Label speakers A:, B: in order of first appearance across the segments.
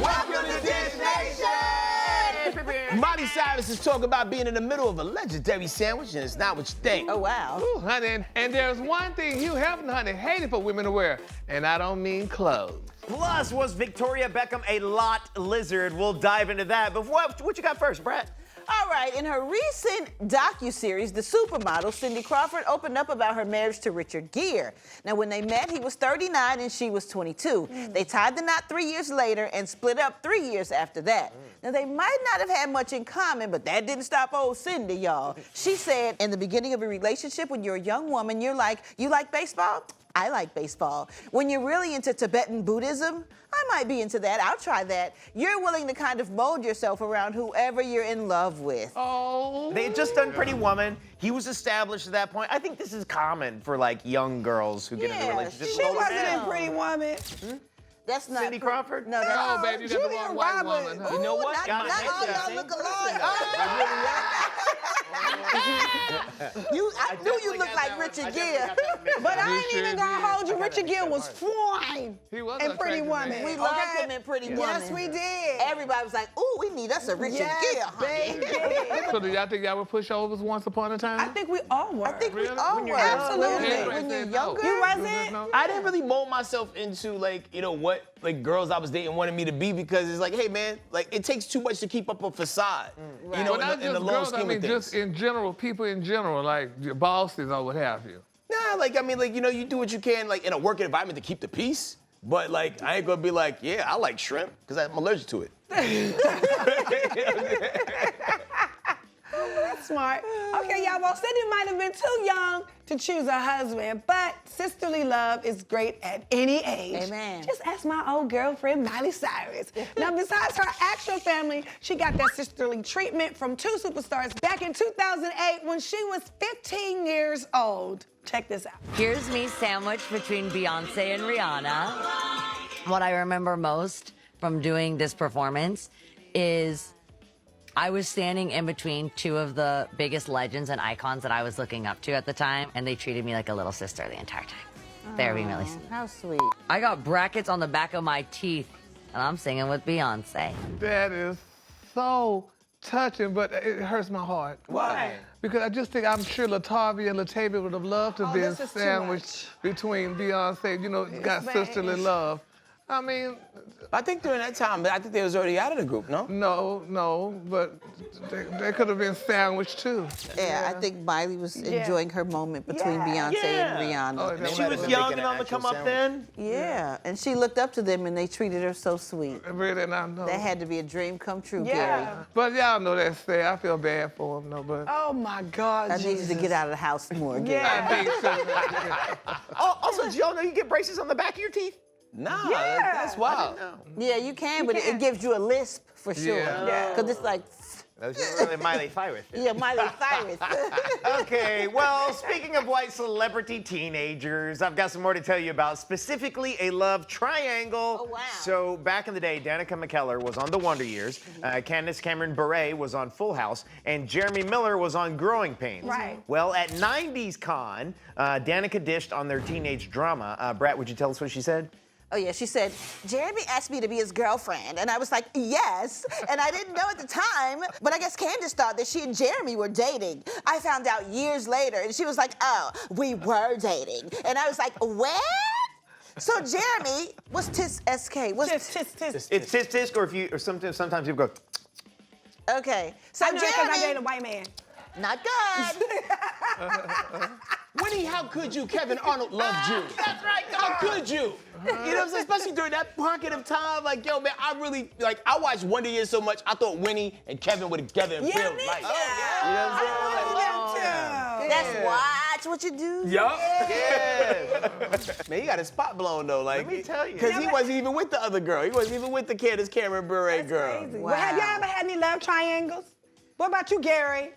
A: Welcome to Dish Nation! Miley Cyrus is talking about being in the middle of a legendary sandwich, and it's not what you think.
B: Oh, wow.
C: Ooh, honey, and there's one thing Hugh Hefner, honey, hated for women to wear, and I don't mean clothes.
D: Plus, was Victoria Beckham a lot lizard? We'll dive into that. But what you got first, Brett?
B: All right, in her recent docuseries, The Supermodel, Cindy Crawford opened up about her marriage to Richard Gere. Now, when they met, he was 39 and she was 22. They tied the knot 3 years later and split up 3 years after that. Now, they might not have had much in common, but that didn't stop old Cindy, y'all. She said, in the beginning of a relationship, when you're a young woman, you're like, you like baseball? I like baseball. When you're really into Tibetan Buddhism, I might be into that. I'll try that. You're willing to kind of mold yourself around whoever you're in love with.
C: Oh.
D: They had just done Pretty Woman. He was established at that point. I think this is common for like young girls who get into relationships.
E: She wasn't in Pretty Woman.
B: That's not
D: Cindy Crawford?
B: No, that's
C: Oh, baby, you got the wrong white woman. Huh?
D: You know what?
B: Not all y'all look alike. I knew you looked like Richard Gere.
E: But I ain't
C: You
E: even
C: sure
E: gonna
C: did.
E: hold you. Richard Gere was fine
C: He was
E: in
C: an
E: Pretty
C: attractive
E: Woman.
C: man.
B: We loved him in Pretty Woman.
E: Yes, we did.
B: Everybody was like, ooh, we need us a Richard Gere, honey.
E: baby.
C: So do y'all think y'all were pushovers once upon a time?
E: I think we all were.
B: I think we
C: Really?
B: all
C: When
B: were.
C: you're
E: Absolutely.
C: young.
B: When you're
C: No.
B: younger.
E: You wasn't?
C: No.
A: I didn't really mold myself into like, you know, what like girls I was dating wanted me to be, because it's like, hey man, like it takes too much to keep up a facade. You know,
C: Well, not
A: in
C: just
A: the long
C: girls,
A: scheme
C: I mean
A: of things.
C: just in general, people in general, like your bosses or what have you.
A: Nah, like I mean, like you know, you do what you can, like in a working environment to keep the peace. But like, I ain't gonna be like, yeah, I like shrimp because I'm allergic to it.
E: That's smart. Okay, y'all, well, Cindy might have been too young to choose a husband, but sisterly love is great at any age.
B: Amen.
E: Just ask my old girlfriend, Miley Cyrus. Now, besides her actual family, she got that sisterly treatment from two superstars back in 2008 when she was 15 years old. Check this out.
F: Here's me sandwiched between Beyoncé and Rihanna. What I remember most from doing this performance is I was standing in between two of the biggest legends and icons that I was looking up to at the time, and they treated me like a little sister the entire time. They were being really sweet.
B: How sweet.
F: I got brackets on the back of my teeth, and I'm singing with Beyoncé.
C: That is so touching, but it hurts my heart.
D: Why?
C: Because I just think I'm sure Latavia and Latavia would have loved to be
E: this is too
C: sandwiched between Beyonce, you know, got sisterly love. I mean,
A: I think during that time, I think they was already out of the group, no?
C: no, but they could have been sandwiched too.
B: Yeah, I think Miley was enjoying her moment between Beyonce and Rihanna.
C: Oh,
D: She was young and on the come up then.
B: Yeah, and she looked up to them and they treated her so sweet.
C: Really, and I know.
B: That had to be a dream come true,
E: Yeah.
B: Gary.
C: But y'all know that's sad. I feel bad for him, no, but.
E: Oh, my God,
B: I need you to get out of the house more, Gary.
E: Yeah.
C: I think so.
D: Oh, also, did y'all know you get braces on the back of your teeth?
A: Nah,
E: Yeah.
A: that's wild.
B: Yeah, you can, but it gives you a lisp for sure.
C: Yeah.
B: Because it's like,
D: That was really Miley Cyrus.
B: yeah, Miley Cyrus.
D: Okay, well, speaking of white celebrity teenagers, I've got some more to tell you about, specifically a love triangle.
B: Oh, wow.
D: So back in the day, Danica McKellar was on The Wonder Years, Candace Cameron Bure was on Full House, and Jeremy Miller was on Growing Pains.
E: Right.
D: Well, at 90s Con, Danica dished on their teenage drama. Brett, would you tell us what she said?
B: Oh, yeah, she said, Jeremy asked me to be his girlfriend. And I was like, yes. And I didn't know at the time, but I guess Candace thought that she and Jeremy were dating. I found out years later, and she was like, oh, we were dating. And I was like, what? So Jeremy, what's tis-SK?
E: Tis, tis, tis.
D: It's tisk tisk, or sometimes people go.
B: Okay, so
E: I know that 'cause I dated a
B: Jeremy,
E: white man.
B: not good.
A: Winnie, how could you? Kevin Arnold loved you. That's right. How could you? You know what I'm saying? Especially during that pocket of time, like, yo, man, I really, like, I watched Wonder Years so much, I thought Winnie and Kevin were together in real
E: me
A: life.
E: too.
A: You know what I'm saying? Like,
B: That's watch what you do.
A: yup. Yeah. Man, he got his spot blown, though. Like,
D: Let me tell you.
A: Because he wasn't even with the other girl. He wasn't even with the Candace Cameron Bure girl.
E: Crazy. Well, have y'all ever had any love triangles? What about you, Gary?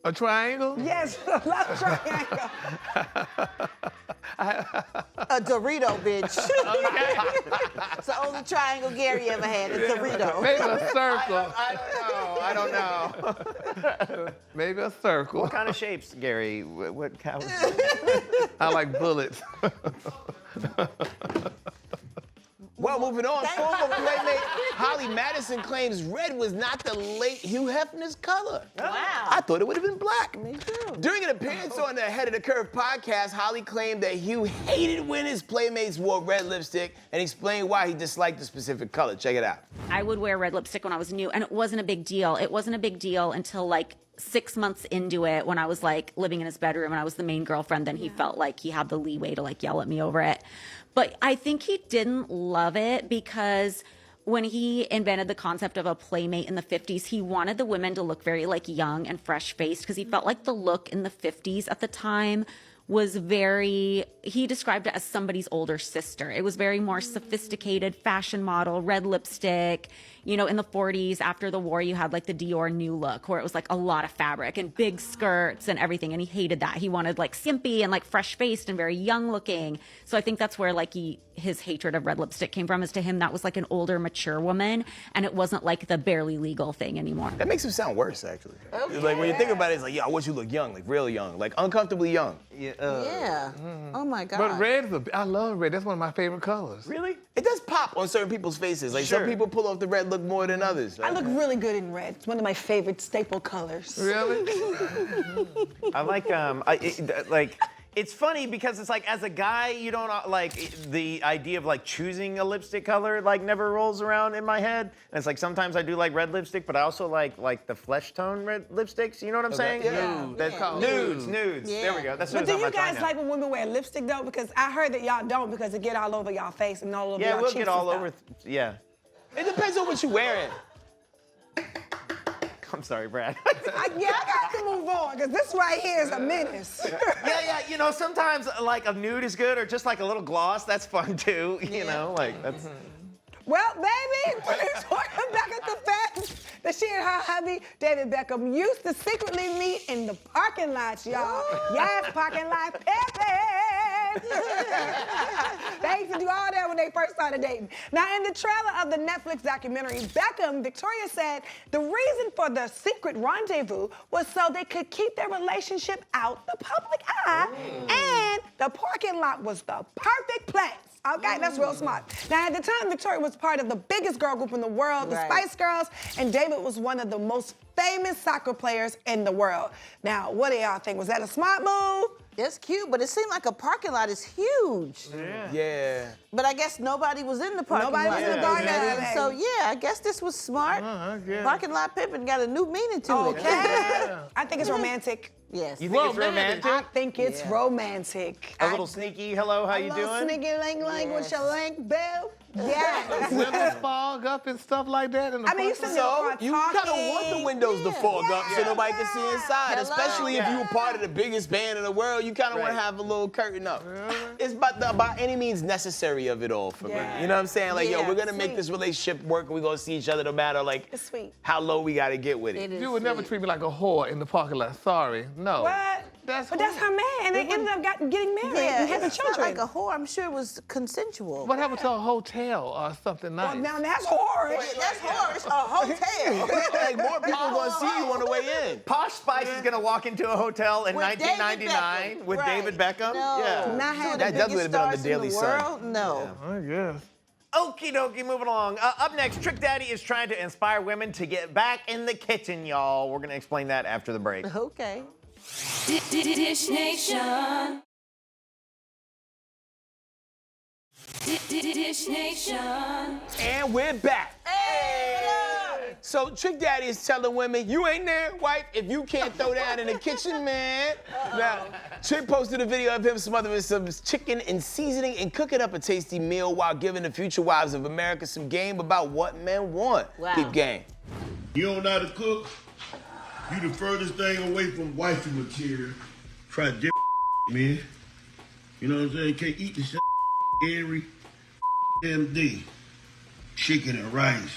C: A triangle?
E: Yes, love triangle.
B: A Dorito, bitch. It's the only triangle Gary ever had, a Dorito.
C: Maybe a circle.
D: I don't know.
C: Maybe a circle.
D: What kind of shapes, Gary? What kind?
C: I like bullets.
A: Well, moving on,
B: Thank
A: former
B: you.
A: playmate Holly Madison claims red was not the late Hugh Hefner's color.
B: Wow.
A: I thought it would have been black.
B: Me too.
A: During an appearance on the Ahead of the Curve podcast, Holly claimed that Hugh hated when his playmates wore red lipstick and explained why he disliked the specific color. Check it out.
G: I would wear red lipstick when I was new, and it wasn't a big deal. It wasn't a big deal until like 6 months into it, when I was like living in his bedroom and I was the main girlfriend. Then he felt like he had the leeway to like yell at me over it. But I think he didn't love it because when he invented the concept of a playmate in the 50s, he wanted the women to look very like young and fresh faced because he felt like the look in the 50s at the time was very, he described it as somebody's older sister. It was very more sophisticated, fashion model, red lipstick. You know, in the 40s, after the war, you had like the Dior new look where it was like a lot of fabric and big skirts and everything. And he hated that. He wanted like skimpy and like fresh faced and very young looking. So I think that's where like his hatred of red lipstick came from, is to him that was like an older, mature woman. And it wasn't like the barely legal thing anymore.
A: That makes him sound worse, actually. Okay. Like when you think about it, it's like, I want you to look young, like real young, like uncomfortably young.
B: Yeah. Oh my God.
C: But red, I love red. That's one of my favorite colors.
A: Really? It does pop on certain people's faces. Like some people pull off the red look more than others.
E: I look really good in red. It's one of my favorite staple colors.
C: Really?
D: I like, it's funny because it's like, as a guy, you don't like the idea of like choosing a lipstick color like never rolls around in my head. And it's like sometimes I do like red lipstick, but I also like the flesh tone red lipsticks. You know what I'm saying?
B: Yeah.
D: That's
C: called
D: nudes.
B: Yeah.
D: There we go. That's
E: But
D: what
E: do
D: I'm
E: you
D: on my
E: guys
D: now.
E: like when women wear lipstick though? Because I heard that y'all don't, because it get all over y'all face and all over
D: Yeah,
E: y'all
D: we'll
E: cheeks
D: get all
E: and
D: over.
E: stuff.
D: Yeah.
A: It depends on what you're wearing.
D: I'm sorry, Brad.
E: I got to move on, because this right here is a menace.
D: Yeah, you know, sometimes like a nude is good, or just like a little gloss, that's fun too. You know, like that's.
E: Well, baby, we're talking back at the fact that she and her hubby, David Beckham, used to secretly meet in the parking lots, y'all. Yes, parking lot pimping. They used to do all that when they first started dating. Now, in the trailer of the Netflix documentary, Beckham, Victoria said the reason for the secret rendezvous was so they could keep their relationship out the public eye, and the parking lot was the perfect place. Okay, that's real smart. Now, at the time, Victoria was part of the biggest girl group in the world, the Spice Girls, and David was one of the most famous soccer players in the world. Now, what do y'all think? Was that a smart move?
B: That's cute, but it seemed like a parking lot is huge.
A: Yeah.
B: But I guess nobody was in the parking
E: Nobody
B: lot.
E: was in the parking lot.
B: So yeah, I guess this was smart. Parking lot pimping got a new meaning to it.
E: Okay. I think it's romantic.
B: Yes.
D: You think it's romantic?
E: I think it's romantic.
D: A little sneaky. Hello, how you doing?
E: Sneaky link with your link, Bill. Yes.
C: Women fog up and stuff like that in the
E: I mean, you
C: parking
E: said
C: lot.
A: So you kind of want the windows to fog up so nobody can see inside,
B: Hello.
A: especially if you were part of the biggest band in the world. You kind of want to have a little curtain up. It's about any means necessary of it all for me. You know what I'm saying? Like, yo, we're gonna make this relationship work, and we're gonna see each other no matter like
E: It's sweet.
A: how low we gotta get with it.
C: You would never treat me like a whore in the parking lot. Sorry. No.
E: What? But that's her man, and they ended up getting married and having
B: it's not
E: children.
B: like a whore. I'm sure it was consensual.
C: What happened to a hotel or something nice?
E: Well, now that's horrid.
B: That's horror. It's a hotel.
A: Like more people gonna see you on the way in.
D: Posh Spice is gonna walk into a hotel in
B: With
D: 1999
B: David Beckham.
D: with
B: Right.
D: David Beckham.
B: No.
D: Yeah.
E: Not having
A: That
B: The
A: definitely
B: biggest
A: would have been on the
B: stars
A: Daily
B: in the
A: Sun.
B: world? No.
C: I guess.
D: Okie dokie, moving along. Up next, Trick Daddy is trying to inspire women to get back in the kitchen, y'all. We're gonna explain that after the break.
B: Okay.
H: Dish Nation. Dish Nation.
A: And we're back. So Trick Daddy is telling women, you ain't there, wife, if you can't throw down in the kitchen, man. Now, Trick posted a video of him smothering some chicken in seasoning and cooking up a tasty meal while giving the future wives of America some game about what men want.
B: Wow.
A: Keep game.
I: You don't know how to cook? You the furthest thing away from wifey material. Try different man. You know what I'm saying? Can't eat the same every damn day. Chicken and rice.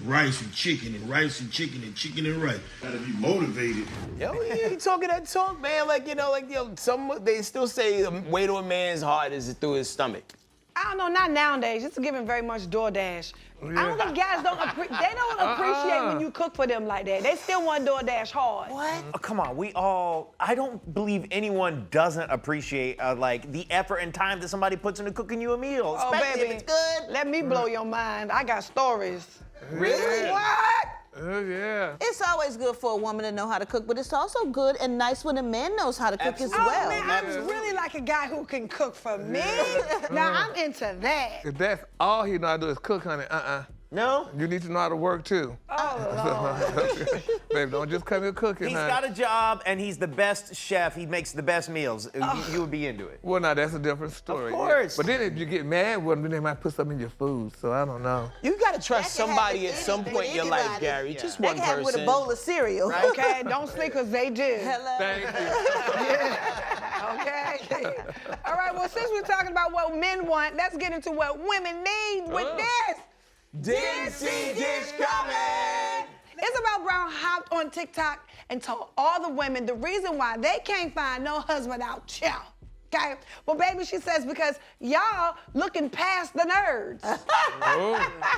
I: Rice and chicken and rice and chicken and chicken and rice. Gotta be motivated.
A: Yo, yeah, he talking that talk, man. Like, you know, some they still say the way to a man's heart is through his stomach.
E: I don't know, not nowadays. It's giving very much DoorDash. I don't think guys don't appreciate when you cook for them like that. They still want DoorDash hard.
B: What?
D: Oh, come on, I don't believe anyone doesn't appreciate like the effort and time that somebody puts into cooking you a meal,
E: Oh,
D: especially
E: baby,
D: if it's good.
E: let me blow your mind. I got stories.
B: Really?
E: What?
C: Oh, yeah.
B: It's always good for a woman to know how to cook, but it's also good and nice when a man knows how to cook as
E: Oh,
B: well.
E: man, I'm really like a guy who can cook for me. Now, I'm into that.
C: If that's all he know how to do is cook, honey,
D: No?
C: You need to know how to work, too.
E: Oh, Lord.
C: Baby, don't just come here cooking,
D: He's
C: honey.
D: got a job and he's the best chef. He makes the best meals. You would be into it.
C: Well, now, that's a different story.
D: Of course.
C: But then if you get mad, well, then they might put something in your food, so I don't know.
A: You gotta trust
B: That can
A: somebody
B: happen
A: at some
B: with
A: point in your life,
B: anybody.
A: Gary. Just
B: That
A: one
B: can happen
A: person.
B: with a bowl of cereal.
E: Okay, don't sleep because they do.
B: Hello.
C: Thank you.
E: Okay? All right, well, since we're talking about what men want, let's get into what women need with this.
A: Didn't see this coming.
E: Isabel Brown hopped on TikTok and told all the women the reason why they can't find no husband out here. Okay? Well, baby, she says because y'all looking past the nerds.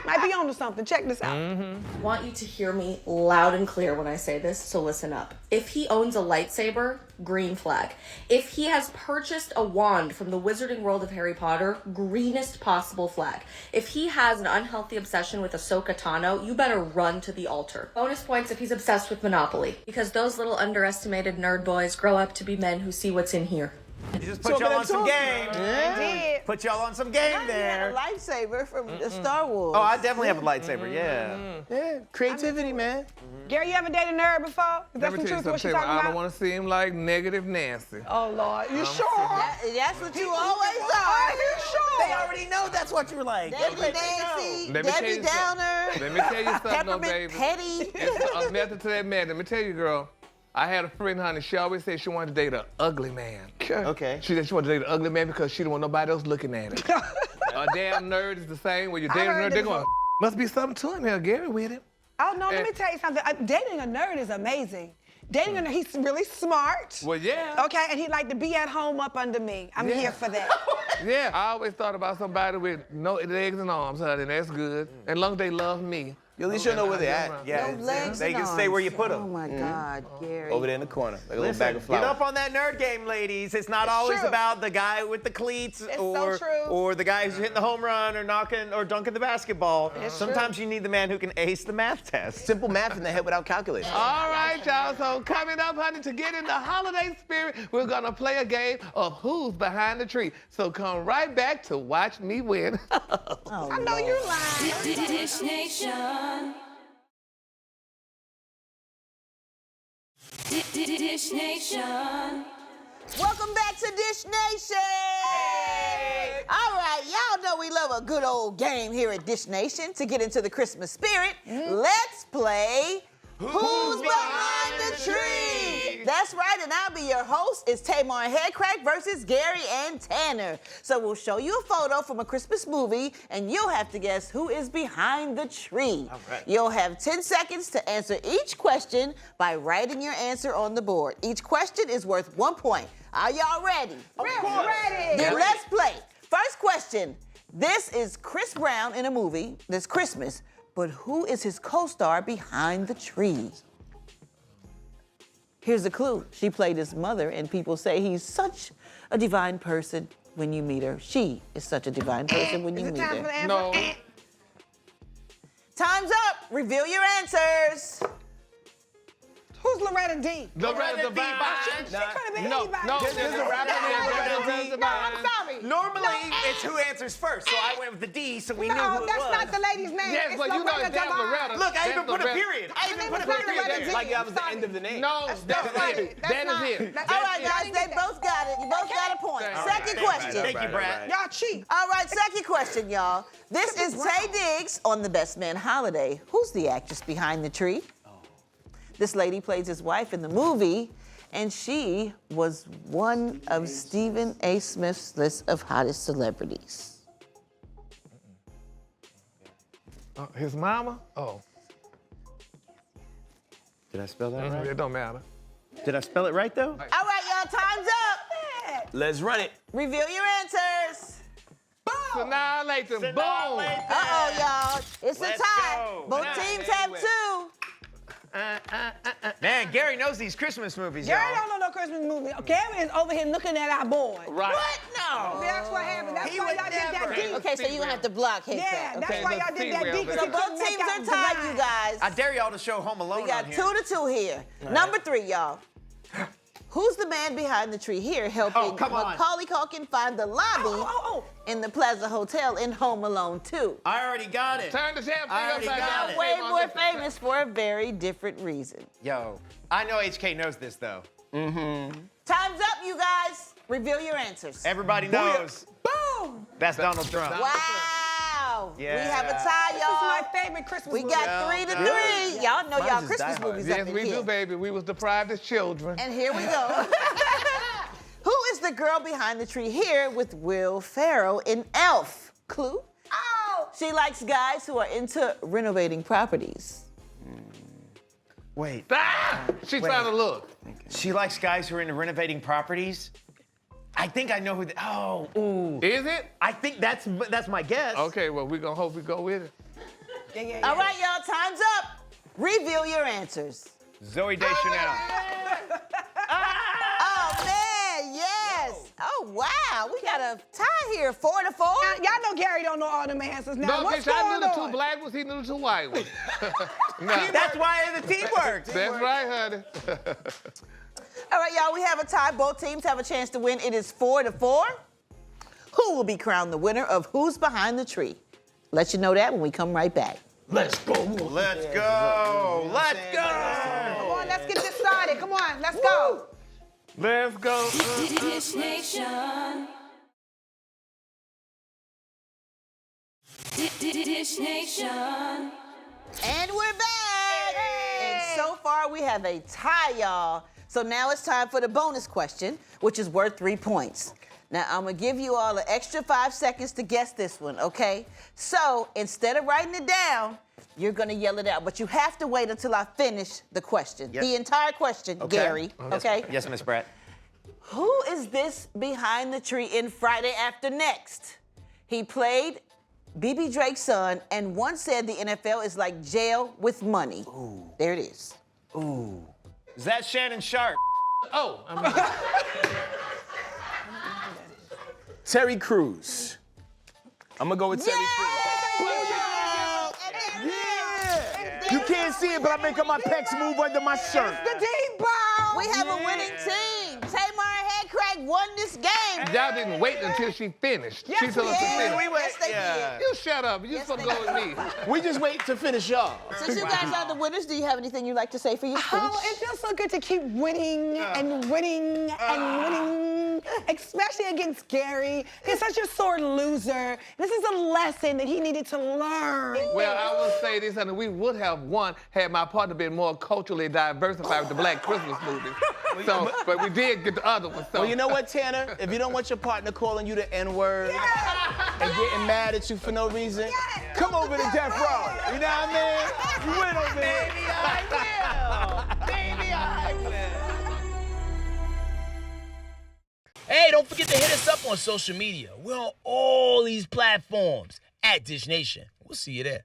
E: Might be onto something. Check this out.
J: I want you to hear me loud and clear when I say this, so listen up. If he owns a lightsaber, green flag. If he has purchased a wand from the wizarding world of Harry Potter, greenest possible flag. If he has an unhealthy obsession with Ahsoka Tano, you better run to the altar. Bonus points if he's obsessed with Monopoly, because those little underestimated nerd boys grow up to be men who see what's in here.
D: You just put y'all on some game.
E: Did.
D: Put y'all on some game
B: You had a
D: there.
B: lightsaber from the Star Wars.
D: Oh, I definitely have a lightsaber, yeah.
A: Yeah, creativity, man.
E: Gary, you ever dated a nerd before? Is that
C: Let me
E: some
C: tell you
E: truth what
C: something,
E: she
C: Taylor.
E: talking
C: I
E: about?
C: don't want to seem like negative Nancy.
E: Oh, Lord. You sure?
B: That's what you always
E: Are
B: are.
E: you sure?
D: They already know that's what you're like.
B: Debbie Nancy,
C: Let me tell
B: Debbie
C: you something.
B: Downer,
C: Let me tell you something, though,
B: Peppermint
C: baby.
B: Petty.
C: It's a method to that man. Let me tell you, girl. I had a friend, honey. She always said she wanted to date an ugly man.
D: Okay.
C: She said she wanted to date an ugly man because she didn't want nobody else looking at it. A damn nerd is the same. When you date a
E: heard
C: nerd, they're
E: it
C: going,
E: before.
C: must be something to him here, Gary, with him.
E: Oh, no, let me tell you something. Dating a nerd is amazing. Dating a nerd, he's really smart.
C: Well, yeah.
E: Okay, and he like to be at home up under me. I'm here for that.
C: Yeah, I always thought about somebody with no legs and arms, honey, and that's good. And long as they love me.
A: You at least you'll know where they're at.
D: Yeah,
B: No legs
D: they
B: and
D: can stay where you put
B: arms.
D: them.
B: Oh my God, Gary.
A: Over there in the corner, like a little bag of
D: Get
A: flour.
D: up on that nerd game, ladies. It's not always
E: true.
D: about the guy with the cleats
E: so true.
D: or the guy who's hitting the home run or knocking or dunking the basketball. Sometimes you need the man who can ace the math test.
A: Simple math in the head without calculation.
C: All right, y'all. So coming up, honey, to get in the holiday spirit, we're going to play a game of Who's Behind the Tree. So come right back to watch me win.
E: I know you're lying.
H: Dish Nation. Dish Nation.
B: Welcome back to Dish Nation. All right, y'all know we love a good old game here at Dish Nation. To get into the Christmas spirit, let's play Who's Behind the Tree? That's right, and I'll be your host. It's Tamar and Headcrack versus Gary and Tanner. So we'll show you a photo from a Christmas movie, and you'll have to guess who is behind the tree.
D: All right.
B: You'll have 10 seconds to answer each question by writing your answer on the board. Each question is worth 1 point. Are y'all ready?
E: We're ready.
B: Then let's play. First question. This is Chris Brown in a movie that's Christmas, but who is his co-star behind the tree? Here's a clue. She played his mother, and people say he's such a divine person when you meet her. She is such a divine person when you
E: Is it
B: meet
E: time for the
B: her.
E: answer?
C: No.
B: Time's up. Reveal your answers.
E: Who's Loretta D?
C: Loretta Devine.
E: She could have been
C: No,
E: anybody.
C: no, there's a rapper named Loretta Devine.
E: No, I'm sorry.
D: Normally, it's who answers first, so I went with the D, so we knew
E: No,
D: who it
E: that's
D: was.
E: not the lady's name.
C: Yes,
E: it's
C: but you know
E: Loretta
C: it's damn
E: Devine.
C: Loretta.
D: Look, I even
C: That's
D: put a
C: Loretta.
D: period. I even
E: Her
D: put a
E: name was not
D: period
E: Loretta
D: there.
E: D.
A: Like that was the
E: Sorry.
A: end of the name.
C: No, that's
E: right.
C: it.
E: That's
C: That
E: not-
C: is it.
E: that's
B: All
E: not
B: right,
E: it.
B: guys,
E: I didn't
B: they
E: get that.
B: both got it. You both got a point. Second question.
D: Thank you, Brad.
E: Y'all cheat.
B: All right, second question, y'all. This is Tay Diggs on The Best Man Holiday. Who's the actress behind the tree? This lady plays his wife in the movie, and she was one of Stephen A. Smith's list of hottest celebrities.
C: His mama? Oh,
D: Did I spell that right?
C: it don't matter.
D: Did I spell it right, though?
B: All right, y'all, time's up.
A: Let's run it.
B: Reveal your answers.
C: annihilate them. Boom.
B: Uh-oh, y'all. It's a tie.
D: Go.
B: Both
D: Nice.
B: teams have two.
D: Man, Gary knows these Christmas movies,
E: Gary
D: y'all.
E: don't know no Christmas movie. Gary is over here looking at our boy.
C: Right.
B: What? No.
E: That's what happened. That's
D: He
E: why
D: would
E: y'all did
D: never.
E: that deep.
B: Okay, so you're gonna have to block his
E: Yeah,
B: back.
E: that's
B: Okay.
E: why y'all did that deep.
B: So both teams are tied, you guys.
D: I dare y'all to show Home Alone
B: We got
D: on here.
B: 2-2 here. Number 3, y'all. Who's the man behind the tree here helping
D: come on.
B: Macaulay Culkin find the lobby in the Plaza Hotel in Home Alone 2?
D: I already got it.
C: Turn the damn thing
D: I already
C: upside
D: got
C: down.
D: it.
B: Way more famous for a very different reason.
D: Yo, I know HK knows this, though.
B: Time's up, you guys. Reveal your answers.
D: Everybody knows.
E: Boom!
D: That's Donald Trump.
B: Wow.
D: Yeah.
B: We have a tie,
E: This is my
B: y'all.
E: favorite Christmas
B: We
E: movie.
B: got 3-3. Y'all know y'all
D: is
B: Christmas
D: Die Hard.
B: movies
C: Yes,
B: up in
C: we
B: here.
C: do, baby. We was deprived as children.
B: And here we go. Who is the girl behind the tree here with Will Ferrell in Elf? Clue?
E: Oh!
B: She likes guys who are into renovating properties.
D: Wait,
C: Ah! She trying to look.
D: she likes guys who are into renovating properties? I think I know who. Ooh.
C: Is it?
D: I think that's my guess.
C: Okay, well, we're gonna hope we go with it.
E: Yeah.
B: All right, y'all, time's up. Reveal your answers.
D: Zoe Deschanel.
B: Oh, man, yes. Oh, wow. We got a tie here, 4-4.
E: Y'all know Gary don't know all them answers now.
C: No,
E: What's
C: bitch, I
E: going
C: knew the 2
E: on?
C: black ones, he knew the 2 white ones. Nah,
D: That's why the team works.
C: that's right, honey.
B: All right, y'all, we have a tie. Both teams have a chance to win. It is 4-4. Who will be crowned the winner of Who's Behind the Tree? Let you know that when we come right back.
D: Let's go. Let's go. Let's go.
E: Come on, let's get this started. Come on, let's go.
C: Let's go.
H: Dish Nation. Dish Nation.
B: And we're back. And so far, we have a tie, y'all. So now it's time for the bonus question, which is worth 3 points. Now, I'm going to give you all an extra 5 seconds to guess this one, okay? So instead of writing it down, you're going to yell it out. But you have to wait until I finish the question.
D: Yes.
B: The entire question, Gary, okay?
D: Yes, Miss Pratt.
B: Who is this behind the tree in Friday After Next? He played B.B. Drake's son and once said the NFL is like jail with money. Ooh. There it is.
D: Ooh. Is that Shannon Sharp?
C: Oh, I mean,
A: Terry Crews. I'm gonna go with Terry Crews. Yeah. You can't see it, but I'm making my pecs move under my shirt.
E: The deep ball.
B: We have a winning team. Tamar and Headcrack won this game.
C: y'all didn't wait until she finished.
E: Yes,
C: she told
E: we
C: us to
E: did.
C: finish.
B: Yes, they did.
C: You shut up. You
B: Yes,
C: supposed to
B: they
C: go with me.
A: We just wait to finish y'all.
B: Since you guys are the winners, do you have anything you'd like to say for your speech?
E: Oh, it feels so good to keep winning and winning and winning, especially against Gary. He's such a sore loser. This is a lesson that he needed to learn.
C: Well, I will say this, honey, we would have won had my partner been more culturally diversified with the Black Christmas movies. So, but we did get the other one. So.
A: Well, you know what, Tanner? If you don't want your partner calling you the N-word and getting mad at you for no reason, come over to Death Row. You know what I mean? You win over here.
D: Baby, I will. Baby, I will.
K: Hey, don't forget to hit us up on social media. We're on all these platforms at Dish Nation. We'll see you there.